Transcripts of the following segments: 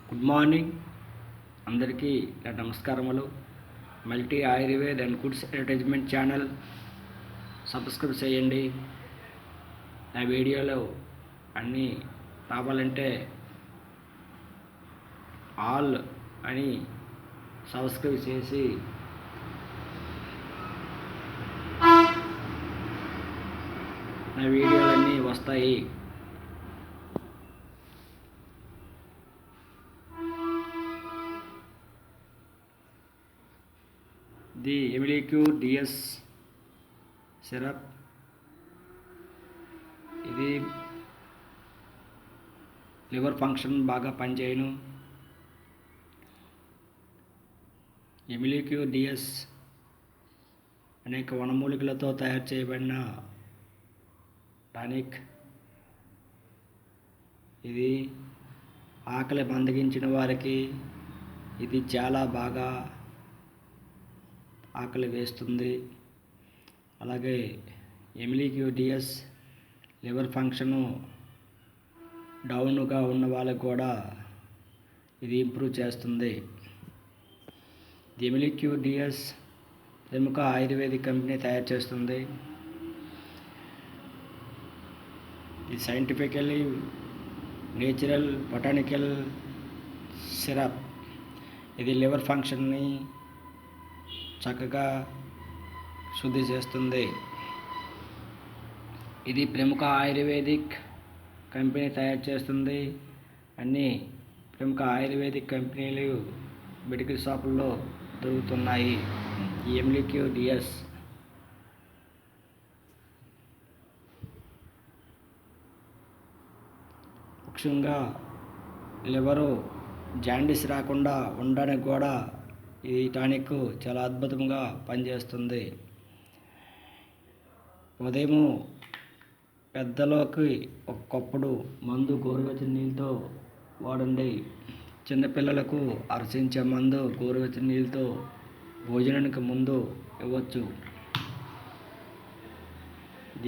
Good morning అందరికీ నా నమస్కారములు. Multi Ayurved and goods advertisement channel subscribe చేయండి. నా వీడియోలో అన్నీ రావాలంటే ఆల్ అని సబ్స్క్రైబ్ చేసి నా వీడియోలన్నీ వస్తాయి. ది ఎమిలీక్యూ డిఎస్ సిరప్ ఇది లివర్ ఫంక్షన్ బాగా పనిచేయను. ఎమిలీక్యూ డిఎస్ అనేక వనమూలికలతో తయారు చేయబడిన టానిక్. ఇది ఆకలి మందగించిన వారికి ఇది చాలా బాగా ఆకలి వేస్తుంది. అలాగే ఎమిలీక్యూ డిఎస్ లివర్ ఫంక్షను డౌన్గా ఉన్న వాళ్ళకి కూడా ఇది ఇంప్రూవ్ చేస్తుంది. ఎమిలీక్యూ డిఎస్ ప్రముఖ ఆయుర్వేదిక్ కంపెనీ తయారు చేస్తుంది. ఇది సైంటిఫికల్లీ నేచురల్ బొటానికల్ సిరప్. ఇది లివర్ ఫంక్షన్ని చక్కగా శుద్ధి చేస్తుంది. ఇది ప్రముఖ ఆయుర్వేదిక్ కంపెనీ తయారు చేస్తుంది. అన్ని ప్రముఖ ఆయుర్వేదిక్ కంపెనీలు మెడికల్ షాపుల్లో దొరుకుతున్నాయి. ఈ ఎమిలీక్యూ డిఎస్ ముఖ్యంగా లివరు జాండీస్ రాకుండా ఉండడానికి కూడా ఈ టానిక్ చాలా అద్భుతంగా పనిచేస్తుంది. ఉదయం పెద్దలోకి ఒక కప్పుడు మందు గోరువెచ్చని నీళ్ళతో వాడండి. చిన్నపిల్లలకు అరచించే మందు గోరువెచ్చని నీళ్ళతో భోజనానికి ముందు ఇవ్వచ్చు.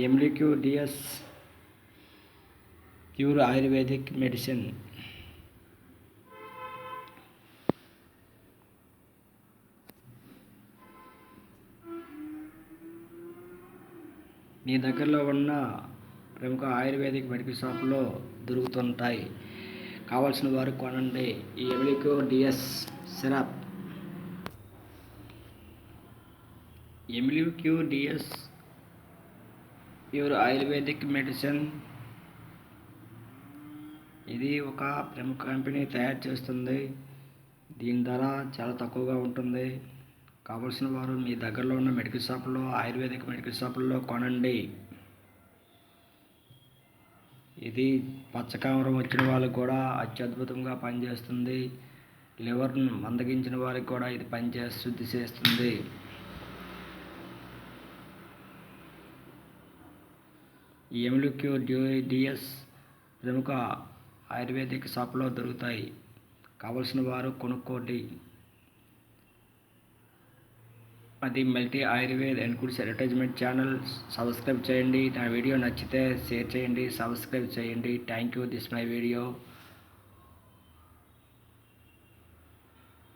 ఎమిలీక్యూ డిఎస్ ప్యూర్ ఆయుర్వేదిక్ మెడిసిన్. మీ దగ్గరలో ఉన్న ప్రముఖ ఆయుర్వేదిక్ మెడికల్ షాపులో దొరుకుతుంటాయి. కావాల్సిన వారు కొనండి. ఈ ఎమిలీక్యూ డిఎస్ సిరప్. ఎమిలీక్యూ డిఎస్ ప్యూర్ ఆయుర్వేదిక్ మెడిసిన్. ఇది ఒక ప్రముఖ కంపెనీ తయారు చేస్తుంది. దీని ధర చాలా తక్కువగా ఉంటుంది. కావలసిన వారు మీ దగ్గరలో ఉన్న మెడికల్ షాపుల్లో ఆయుర్వేదిక్ మెడికల్ షాపుల్లో కొనండి. ఇది పచ్చకామరం వచ్చిన వాళ్ళకి కూడా అత్యద్భుతంగా పనిచేస్తుంది. లివర్ను మందగించిన వారికి కూడా ఇది శుద్ధి చేస్తుంది. ఈ ఎమిలీక్యూ డిఎస్ ప్రముఖ ఆయుర్వేదిక్ షాపులో దొరుకుతాయి. కావలసిన వారు కొనుక్కోండి. అది multi Ayurved and goods advertisement channel subscribe చేయండి. నా వీడియో నచ్చితే షేర్ చేయండి, సబ్స్క్రైబ్ చేయండి. Thank you. This my video.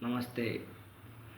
నమస్తే.